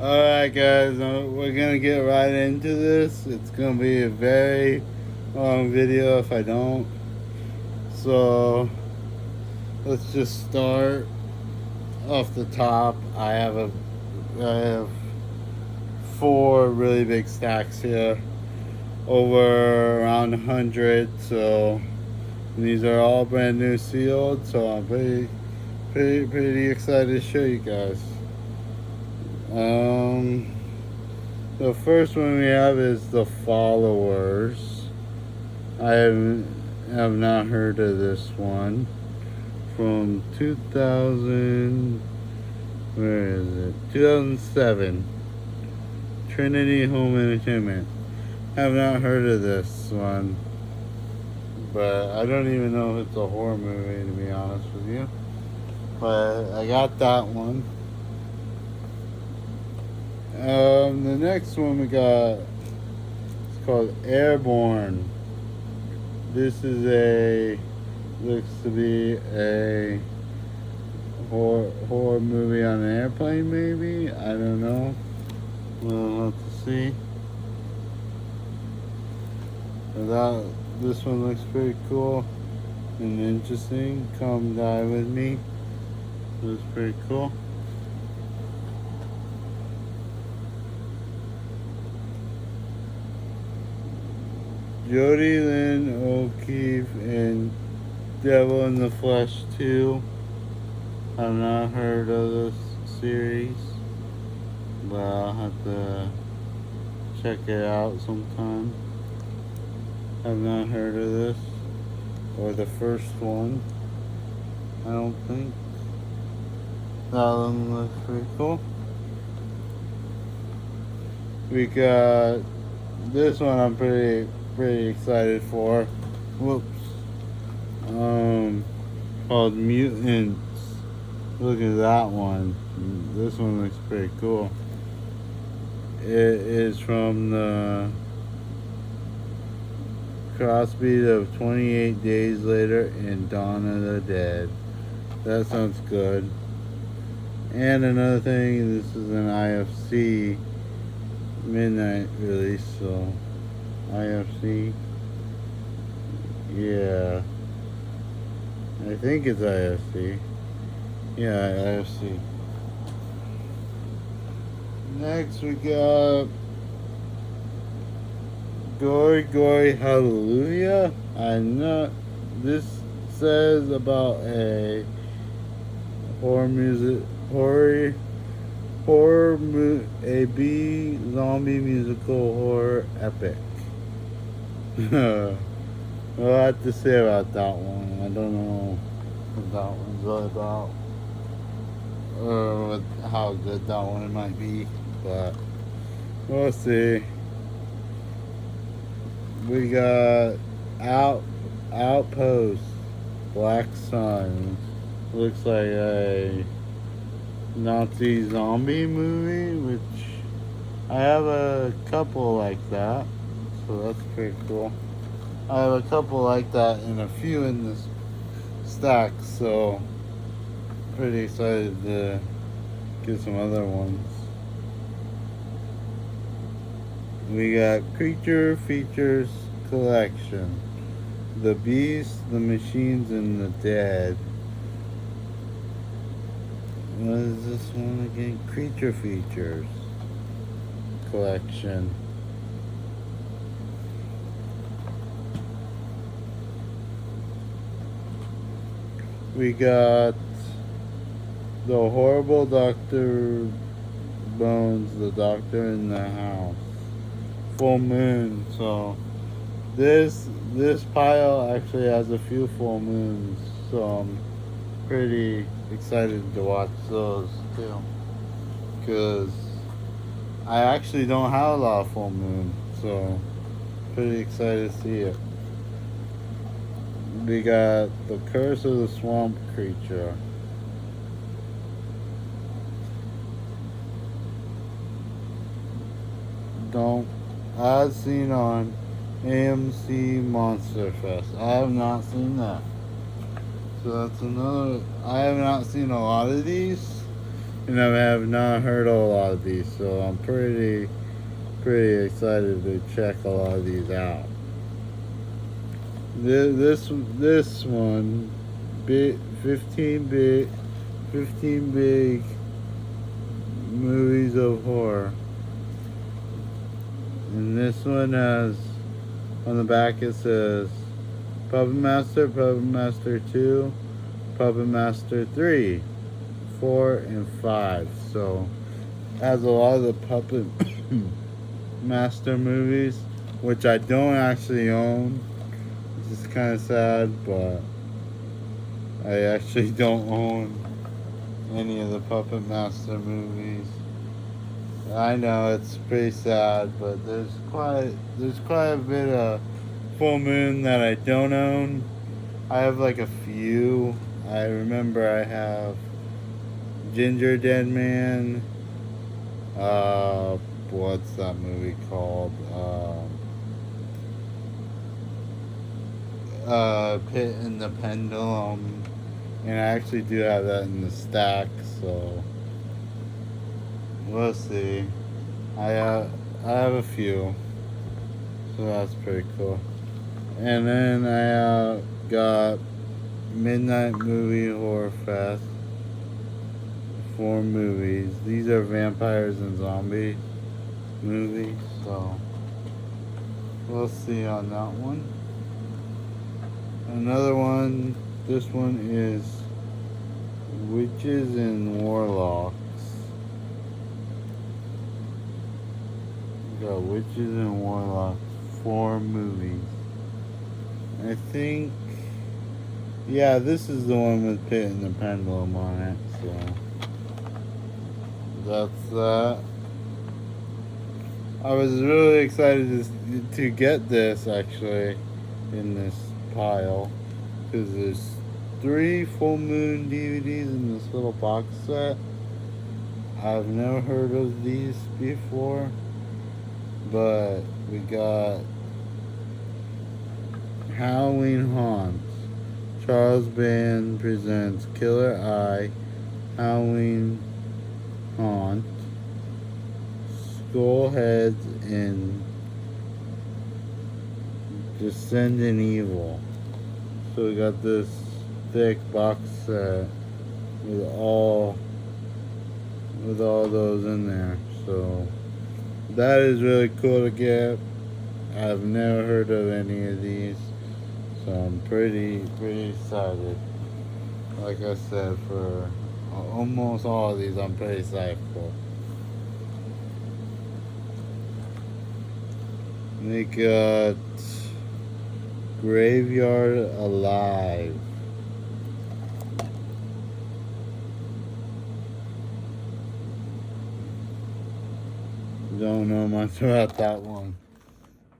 Alright, guys, we're gonna get right into this. It's gonna be a very long video if I don't. So, let's just start off the top. I have four really big stacks here, over around 100. So, these are all brand new sealed. So, I'm pretty excited to show you guys. The first one we have is The Followers. I have not heard of this one. From 2000, where is it? 2007. Trinity Home Entertainment. Have not heard of this one. But I don't even know if it's a horror movie, to be honest with you. But I got that one. The next one we got, it's called Airborne. This is looks to be a horror movie on an airplane, maybe? I don't know. We'll have to see. This one looks pretty cool and interesting. Come Die With Me. Looks pretty cool. Jodie Lynn O'Keefe and Devil in the Flesh 2. I've not heard of this series, but I'll have to check it out sometime. I've not heard of this, or the first one. I don't think. That one looks pretty cool. We got this one I'm pretty excited for. Whoops. Called Mutants. Look at that one. This one looks pretty cool. It is from the crossbeat of 28 Days Later and Dawn of the Dead. That sounds good. And another thing, this is an IFC midnight release, so IFC. Yeah. I think it's IFC. Yeah, IFC. Next we got Gory Hallelujah. I know this says about a a B zombie musical horror epic. What I have to say about that one. I don't know what that one's all about, or how good that one might be, but we'll see. We got Outpost, Black Sun. Looks like a Nazi zombie movie, which I have a couple like that, so that's pretty cool. I have a couple like that and a few in this stack, so pretty excited to get some other ones. We got Creature Features Collection. The Beast, the Machines, and the Dead. What is this one again? Creature Features Collection. We got The Horrible Dr. Bones, The Doctor in the House. Full Moon. So this pile actually has a few full moons, so I'm pretty excited to watch those too, because I actually don't have a lot of full moon, so pretty excited to see it. We got The Curse of the Swamp Creature. Don't as seen on AMC Monster Fest. I have not seen that. So that's another. I have not seen a lot of these. and I have not heard of a lot of these, so I'm pretty excited to check a lot of these out. This one, bit 15 big movies of horror, and this one has on the back it says Puppet Master, Puppet Master 2, Puppet Master 3, 4, and 5. So it has a lot of the Puppet Master movies, which I don't actually own, which is kind of sad, but I actually don't own any of the Puppet Master movies. I know it's pretty sad, but there's quite a bit of Full Moon that I don't own. I have like a few. I remember I have Ginger Dead Man. What's that movie called? Pit and the Pendulum. And I actually do have that in the stack, so we'll see. I have a few, so that's pretty cool. And then I got Midnight Movie Horror Fest. 4 movies. These are vampires and zombie movies, so we'll see on that one. Another one, this one is Witches and Warlocks. We got Witches and Warlocks, 4 movies. I think, yeah, this is the one with Pit and the Pendulum on it, so that's that. I was really excited to get this actually in this pile because there's 3 Full Moon DVDs in this little box set. I've never heard of these before, but we got Halloween Haunts. Charles Band presents Killer Eye, Halloween Haunt, Skull Heads, and Descending Evil. So we got this thick box set with all those in there. So that is really cool to get. I've never heard of any of these, so I'm pretty excited. Like I said, for almost all of these, I'm pretty excited for. They got Graveyard Alive. Don't know much about that one.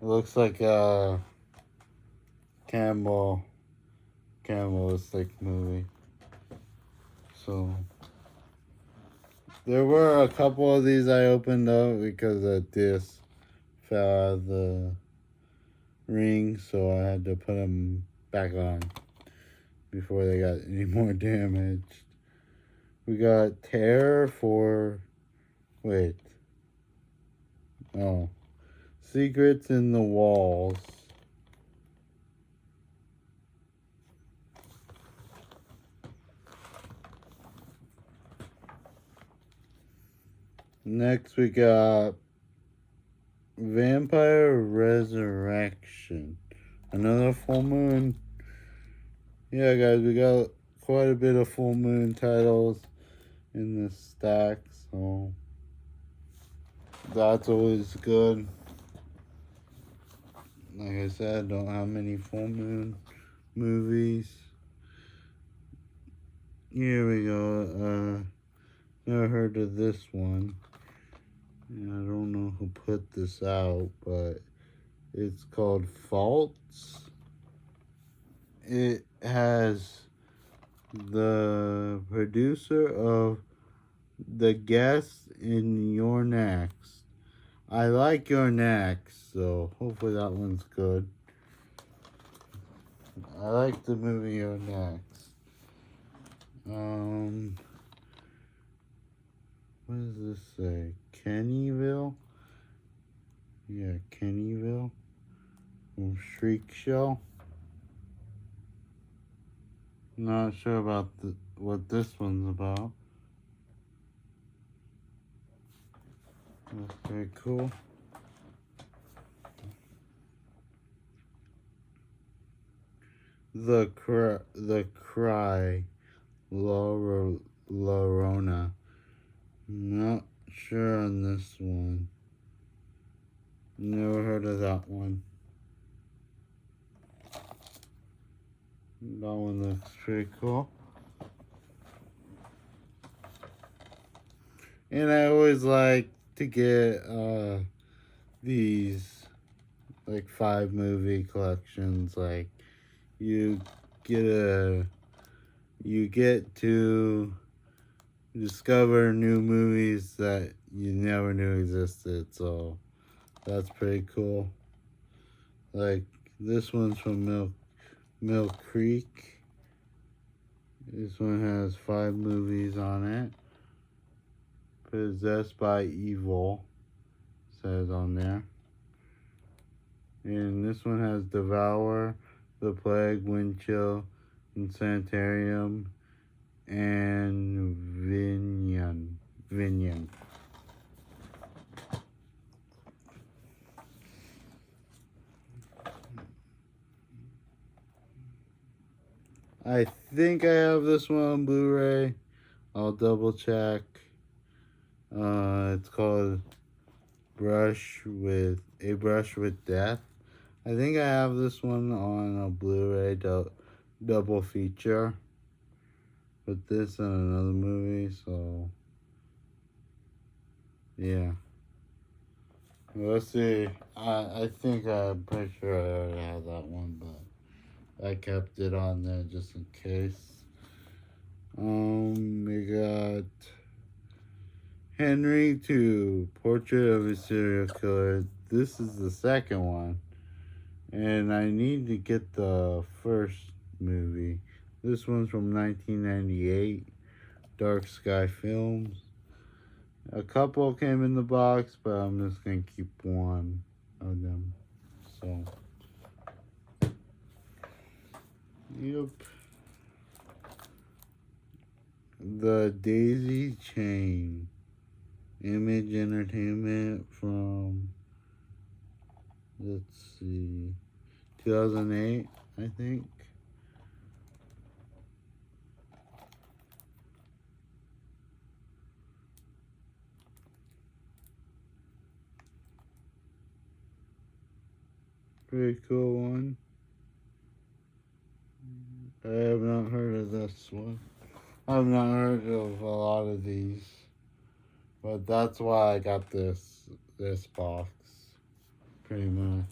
It looks like a cannibalistic movie. So there were a couple of these I opened up because the disc fell out of the ring, so I had to put them back on before they got any more damaged. We got Terror for Secrets in the Walls. Next we got Vampire Resurrection. Another Full Moon. Yeah, guys, we got quite a bit of Full Moon titles in this stack, so that's always good. Like I said, don't have many Full Moon movies. Here we go. Never heard of this one. I don't know who put this out, but it's called Faults. It has the producer of The Guest in Your Next. I like Your Next, so hopefully that one's good. I like the movie Your Next. what does this say? Kennyville? Yeah, Kennyville. From Shriek Show. Not sure about what this one's about. That's very cool. The Cry, Llorona. Not sure on this one. Never heard of that one. That one looks pretty cool. And I always like to get these like 5 movie collections. Like you get to discover new movies that you never knew existed. So that's pretty cool. Like this one's from Mill Creek. This one has 5 movies on it. Possessed by Evil, says on there. And this one has Devour, The Plague, Windchill, and Sanitarium, and Vinion. I think I have this one on Blu-ray. I'll double check. It's called Brush with Death. I think I have this one on a Blu-ray double feature with this and another movie, so yeah. Let's see. I think I'm pretty sure I already have that one, but I kept it on there just in case. We got Henry II, Portrait of a Serial Killer. This is the second one. And I need to get the first movie. This one's from 1998, Dark Sky Films. A couple came in the box, but I'm just going to keep one of them. So, yep. The Daisy Chain. Image Entertainment from, let's see, 2008, I think. Pretty cool one. I have not heard of this one. I have not heard of a lot of these. But that's why I got this box, pretty much.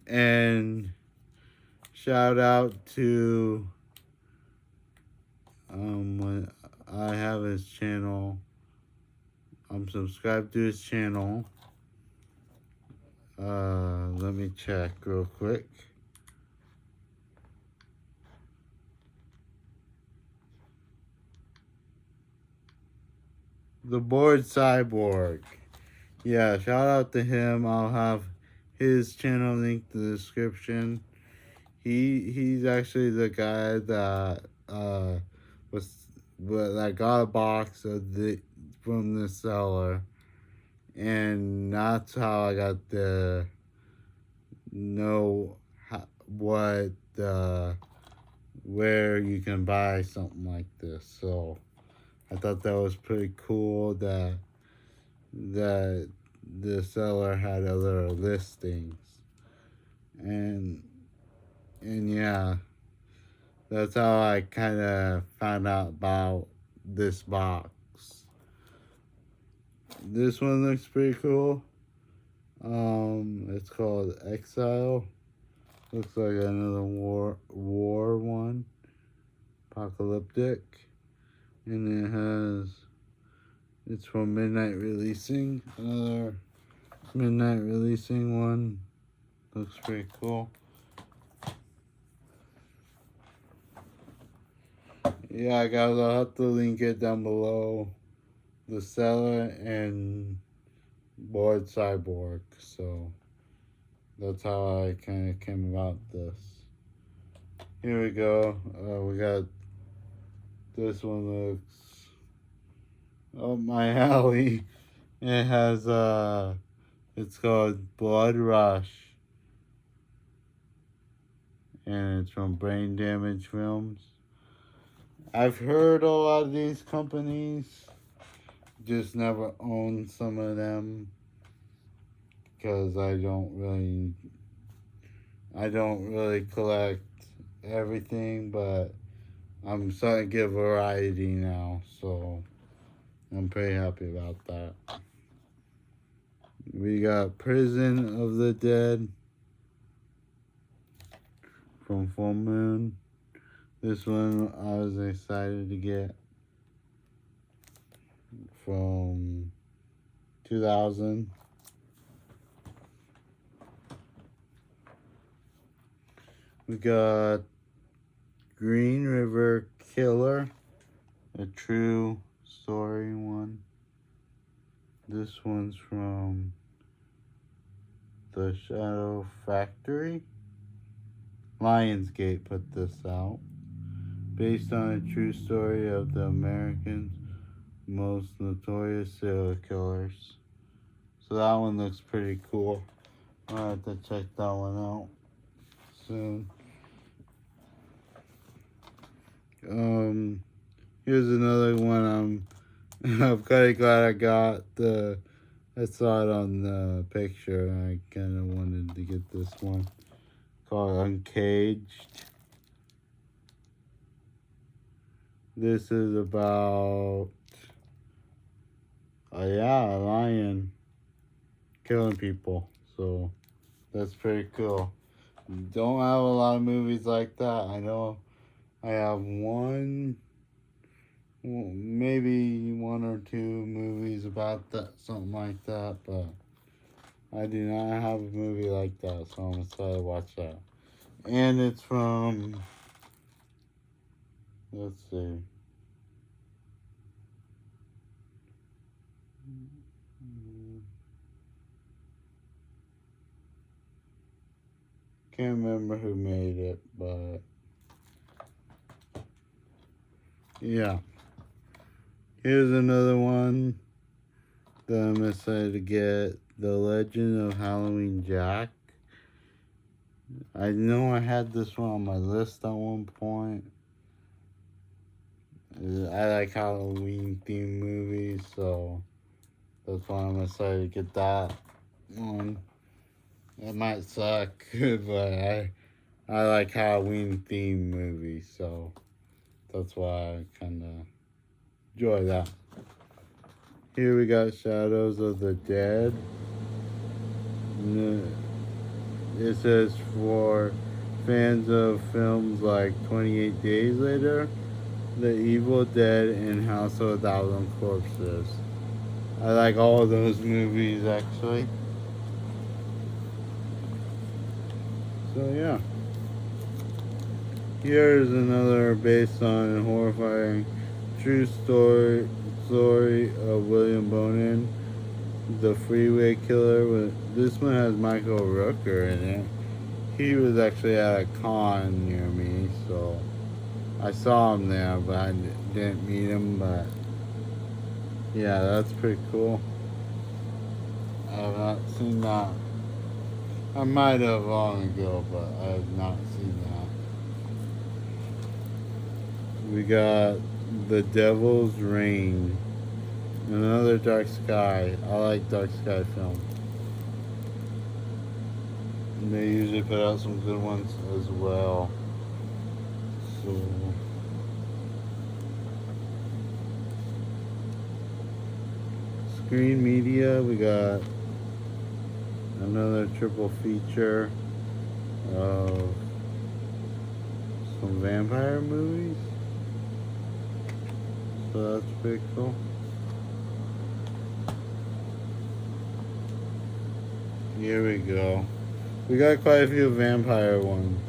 And shout out to when I have his channel. I'm subscribed to his channel. Let me check real quick. The Bored Cyborg. Yeah, shout out to him. I'll have his channel linked in the description. He's actually the guy that that got a box of from the seller, and that's how I got to know where you can buy something like this. So I thought that was pretty cool that the seller had other listings, and yeah, that's how I kind of found out about this box. This one looks pretty cool. It's called Exile. Looks like another war one, apocalyptic, and it's from Midnight Releasing. Another Midnight Releasing one. Looks pretty cool. Yeah, guys, I'll have to link it down below. the seller and Bored Cyborg. So that's how I kind of came about this. Here we go. We got this one looks up my alley. It has it's called Blood Rush, and it's from Brain Damage Films. I've heard a lot of these companies, just never owned some of them because I don't really collect everything, but I'm starting to get variety now, so I'm pretty happy about that. We got Prison of the Dead from Full Moon. This one I was excited to get, from 2000. We got Green River Killer, a true story one. This one's from The Shadow Factory. Lionsgate put this out. Based on a true story of the Americans' most notorious serial killers. So that one looks pretty cool. I'll have to check that one out soon. Here's another one I'm kind of glad I got. I saw it on the picture and I kind of wanted to get this one, called Uncaged. This is about a lion killing people, so that's pretty cool. Don't have a lot of movies like that. I know I have maybe one or two movies about that, something like that, but I do not have a movie like that, so I'm excited to watch that. And it's from, let's see, can't remember who made it, but yeah. Here's another one that I'm excited to get, The Legend of Halloween Jack. I know I had this one on my list at one point. I like Halloween themed movies, so that's why I'm excited to get that one. It might suck, but I like Halloween themed movies, so that's why I kind of enjoy that. Here we got Shadows of the Dead. It says for fans of films like 28 Days Later, The Evil Dead, and House of a Thousand Corpses. I like all of those movies, actually. So yeah. Here's another based on a horrifying true story of William Bonin, the Freeway Killer. This one has Michael Rooker in it. He was actually at a con near me, so I saw him there, but I didn't meet him. But yeah, that's pretty cool. I have not seen that. I might have long ago, but I have not seen that. We got The Devil's Rain, another Dark Sky. I like Dark Sky films. And they usually put out some good ones as well. So Screen Media, we got another triple feature of some vampire movies. So that's pretty cool. Here we go. We got quite a few vampire ones.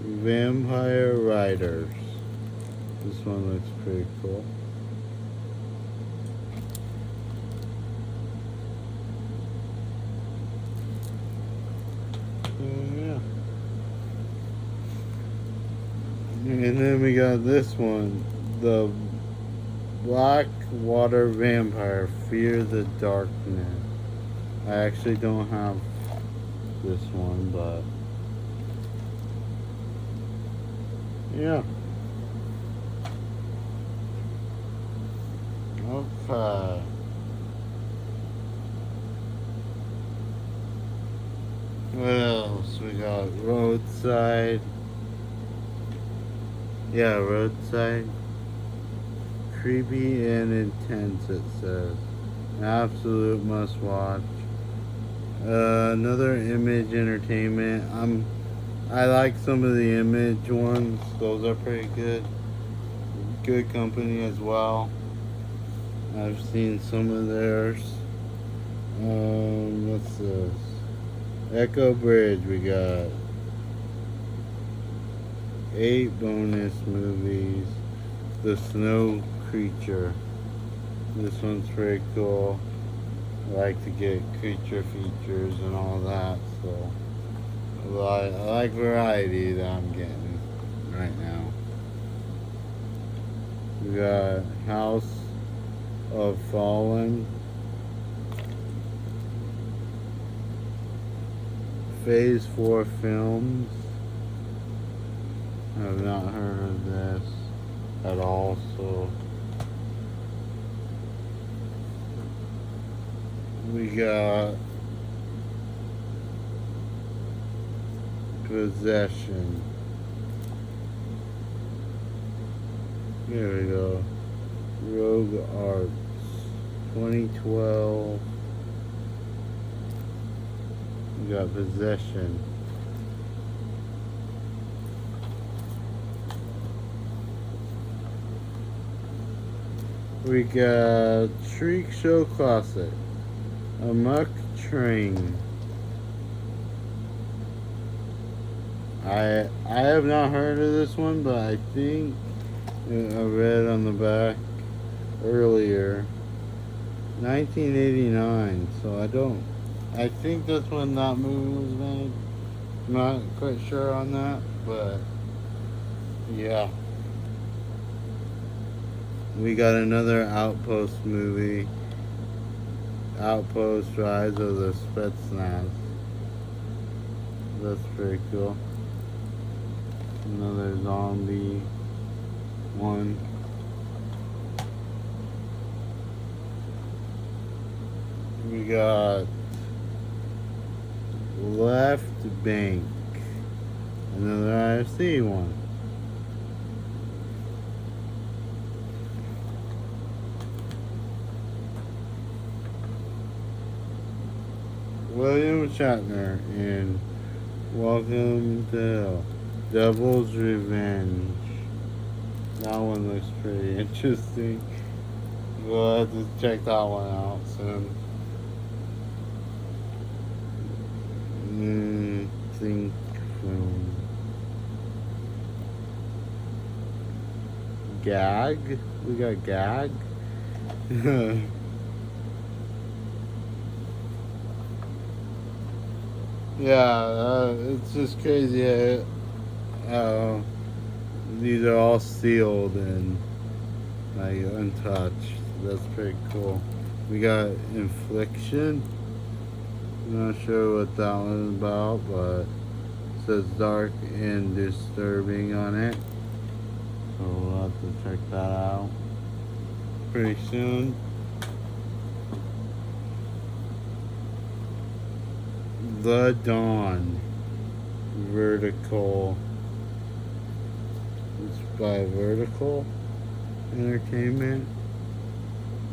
Vampire Riders. This one looks pretty cool. Yeah. And then we got this one, the Blackwater Vampire, Fear the Darkness. I actually don't have this one, but yeah. Okay. What else? We got Roadside. Yeah, Roadside. Creepy and intense, it says. An absolute must watch. Another Image Entertainment. I like some of the Image ones. Those are pretty good. Good company as well. I've seen some of theirs. What's this? Echo Bridge. We got 8 bonus movies. The Snow Creature. This one's pretty cool. I like to get creature features and all that, so I like variety that I'm getting right now. We got House of Fallen, Phase 4 Films. I have not heard of this at all, so we got Possession. Here we go. Rogue Arts 2012. We got Possession. We got Shriek Show Classic. Amok Train. I have not heard of this one, but I think I read on the back earlier. 1989, so I think that's when that movie was made. Not quite sure on that, but yeah. We got another Outpost movie. Outpost Rise of the Spetsnaz. That's pretty cool. Another zombie one. We got Left Bank. Another IFC one. William Shatner in Welcome to Hell. Devil's Revenge. That one looks pretty interesting. We'll have to check that one out soon. Think film. Gag? We got Gag? Yeah, it's just crazy how these are all sealed and like untouched. That's pretty cool. We got Infliction. I'm not sure what that one is about, but it says dark and disturbing on it. So we'll have to check that out pretty soon. The Dawn. Vertical. It's by Vertical Entertainment.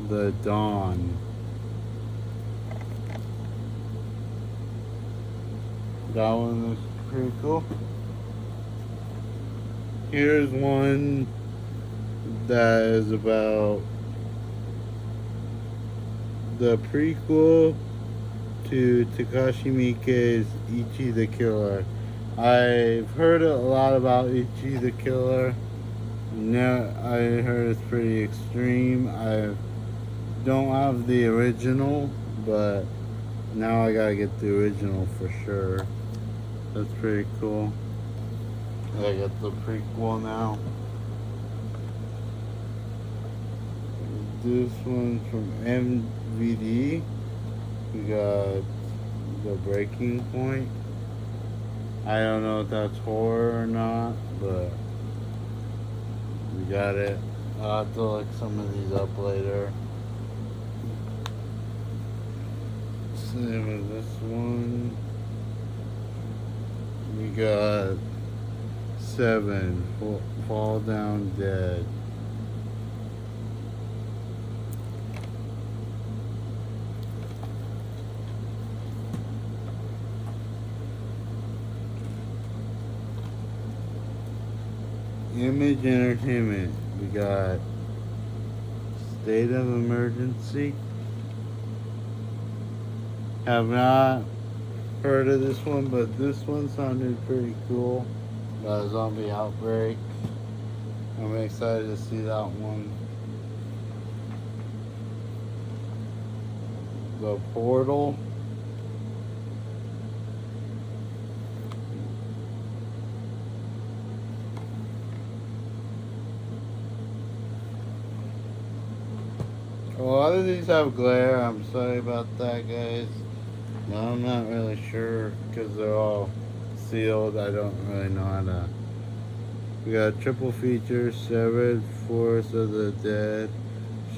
The Dawn. That one looks pretty cool. Here's one that is about the prequel to Takashi Miike's Ichi the Killer. I've heard a lot about Ichi the Killer. Yeah, I heard it's pretty extreme. I don't have the original, but now I gotta get the original for sure. That's pretty cool. I got the prequel now. This one's from MVD. We got The Breaking Point. I don't know if that's horror or not, but we got it. I'll have to look some of these up later. Same with this one. We got 7, Fall Down Dead. Image Entertainment. We got State of Emergency. Have not heard of this one, but this one sounded pretty cool. Zombie Outbreak. I'm excited to see that one. The Portal. A lot of these have glare. I'm sorry about that, guys. But I'm not really sure because they're all sealed. I don't really know how to. We got triple feature, Severed, Force of the Dead,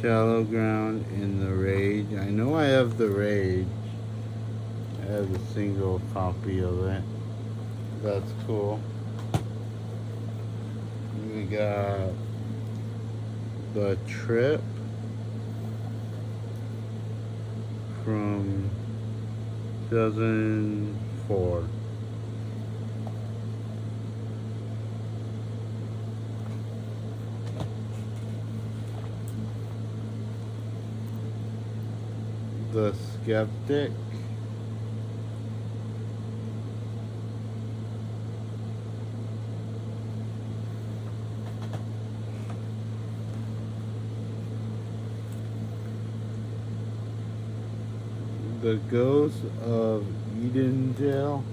Shallow Ground, and The Rage. I know I have The Rage. I have a single copy of it. That's cool. We got The Trip from 2004. The Skeptic. The Ghost of Edendale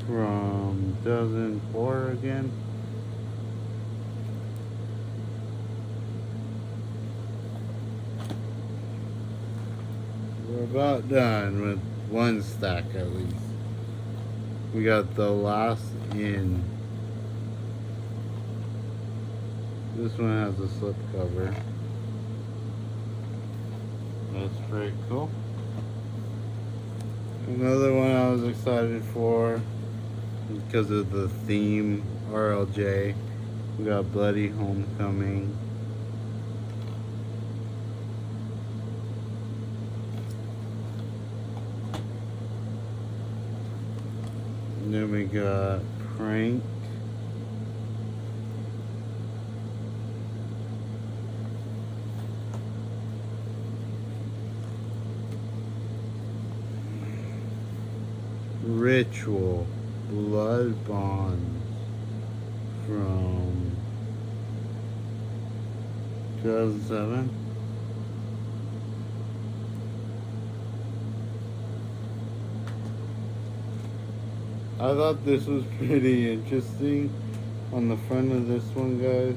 from 2004 again. We're about done with one stack at least. We got The Last Inn. This one has a slipcover. That's pretty cool. Another one I was excited for because of the theme, RLJ. We got Bloody Homecoming. And then we got Prank. Ritual, Blood Bonds from 2007. I thought this was pretty interesting. On the front of this one, guys,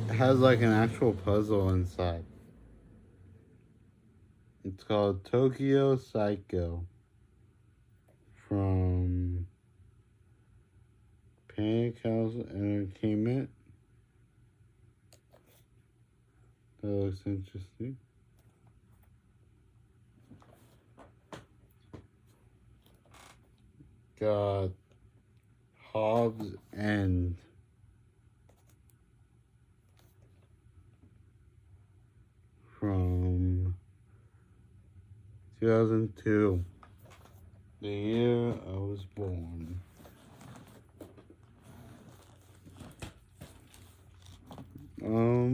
it has like an actual puzzle inside. It's called Tokyo Psycho from Panic House Entertainment. That looks interesting. Got Hobbs End from 2002, the year I was born.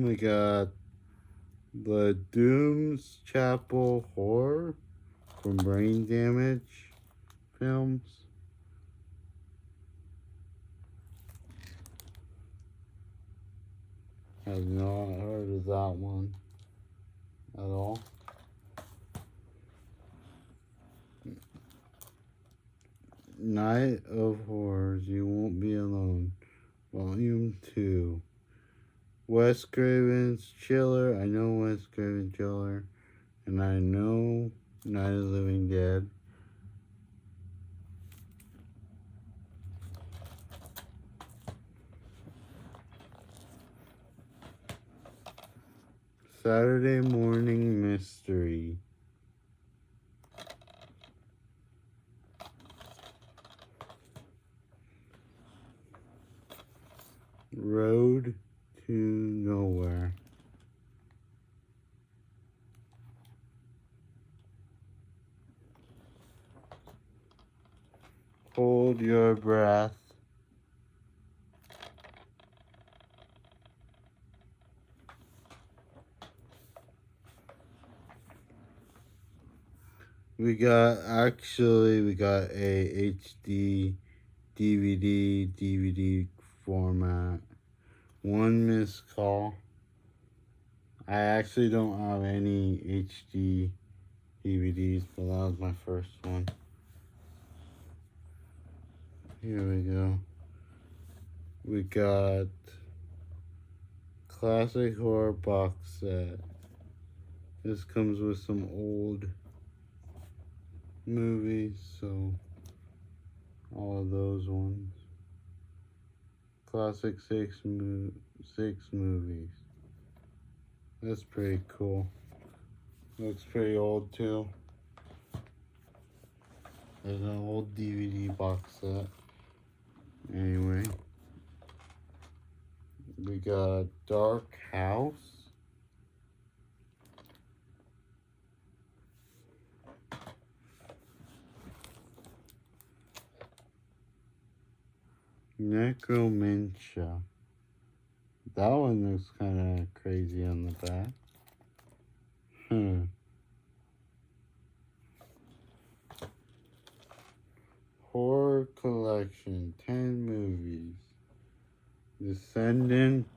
We got the Dooms Chapel Horror from Brain Damage Films. Have not heard of that one at all. Night of Horrors, You Won't Be Alone, Volume 2. Wes Craven's Chiller. I know Wes Craven's Chiller. And I know Night of the Living Dead. Saturday Morning Mystery. Road to Nowhere. Hold Your Breath. We got a HD DVD format. One Missed Call. I actually don't have any HD DVDs, but that was my first one. Here we go. We got Classic Horror Box Set. This comes with some old movies, so all of those ones. Classic six movies. That's pretty cool. Looks pretty old too. There's an old DVD box set. Anyway, we got Dark House. Necromancia. That one looks kind of crazy on the back. Horror Collection, 10 movies. Descendant,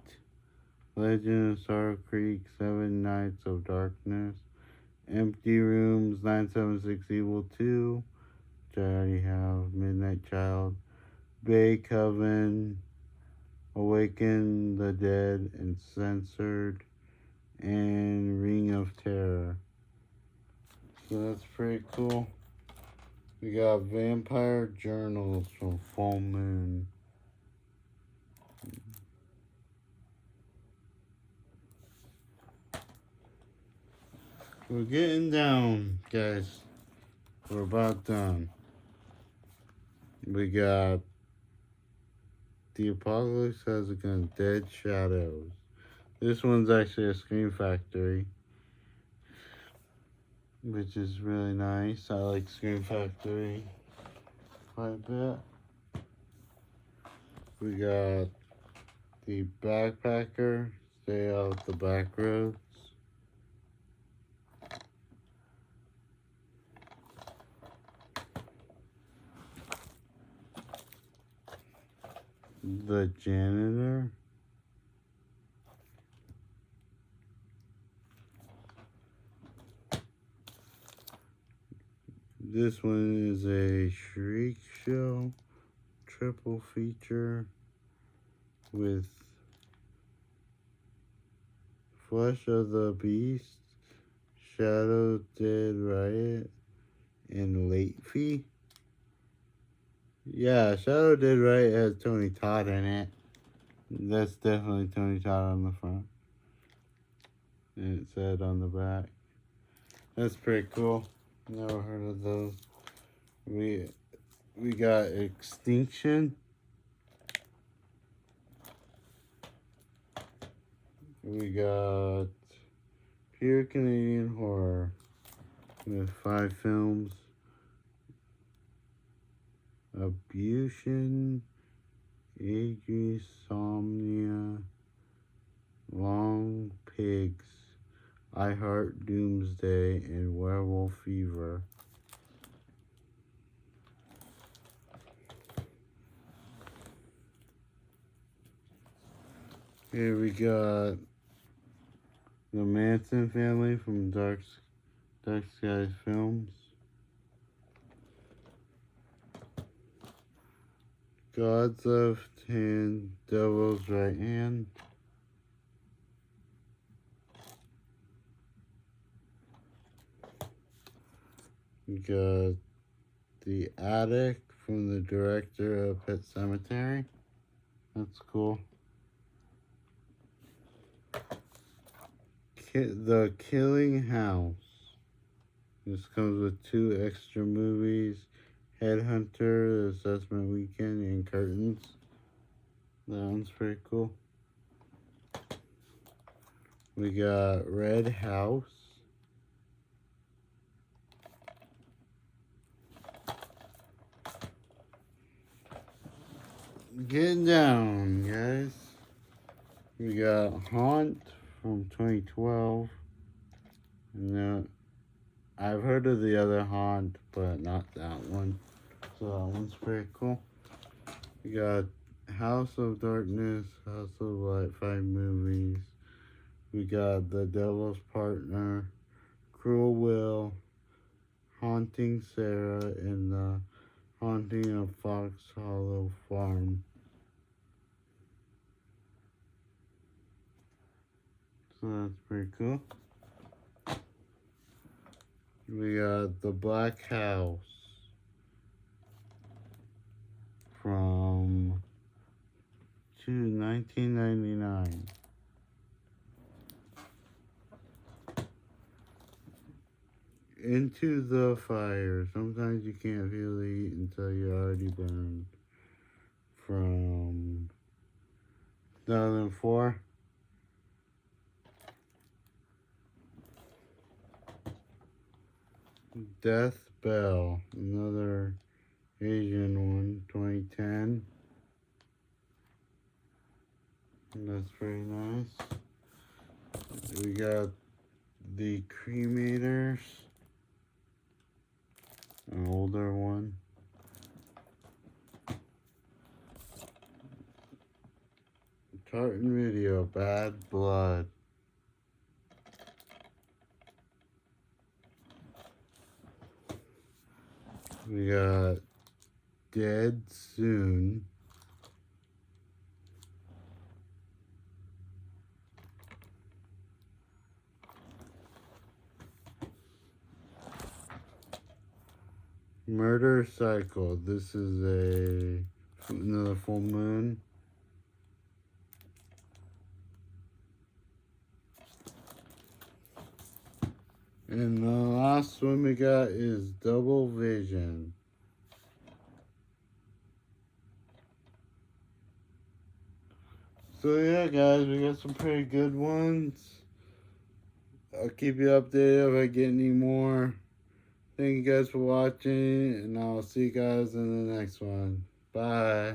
Legend of Star Creek, Seven Nights of Darkness, Empty Rooms, 976 Evil 2, which I already have, Midnight Child, Bay Coven, Awaken the Dead and Censored, and Ring of Terror. So that's pretty cool. We got Vampire Journals from Full Moon. We're getting down, guys. We're about done. We got The Apocalypse Has Begun, Dead Shadows. This one's actually a Scream Factory, which is really nice. I like Scream Factory quite a bit. We got The Backpacker, Stay Out the Back Roads. The Janitor. This one is a Shriek Show triple feature with Flesh of the Beast, Shadow Dead Riot, and Late Fee. Yeah, Shadow Dead Riot has Tony Todd in it. That's definitely Tony Todd on the front. And it said on the back. That's pretty cool. Never heard of those. We got Extinction. We got Pure Canadian Horror with 5 films. Abusion, Agrysomnia, Long Pigs, I Heart Doomsday, and Werewolf Fever. Here we got the Manson family from Dark Skies Films. God's left hand, devil's right hand. We got The Attic from the director of Pet Sematary. That's cool. The Killing House. This comes with 2 extra movies. Headhunter, Assessment Weekend, and Curtains. That one's pretty cool. We got Red House. Get down, guys. We got Haunt from 2012. No, I've heard of the other Haunt, but not that one. So that one's pretty cool. We got House of Darkness, House of Light, 5 movies. We got The Devil's Partner, Cruel Will, Haunting Sarah, and The Haunting of Fox Hollow Farm. So that's pretty cool. We got The Black House from 1999. Into the Fire. Sometimes you can't feel the heat until you're already burned. From 2004. Death Bell, another Asian one, 2010. That's very nice. We got The Cremators, an older one. Tartan Video, Bad Blood. We got Dead Soon. Murder Cycle. This is another full moon. And the last one we got is Double Vision. So yeah, guys, we got some pretty good ones. I'll keep you updated if I get any more. Thank you guys for watching, and I'll see you guys in the next one. Bye.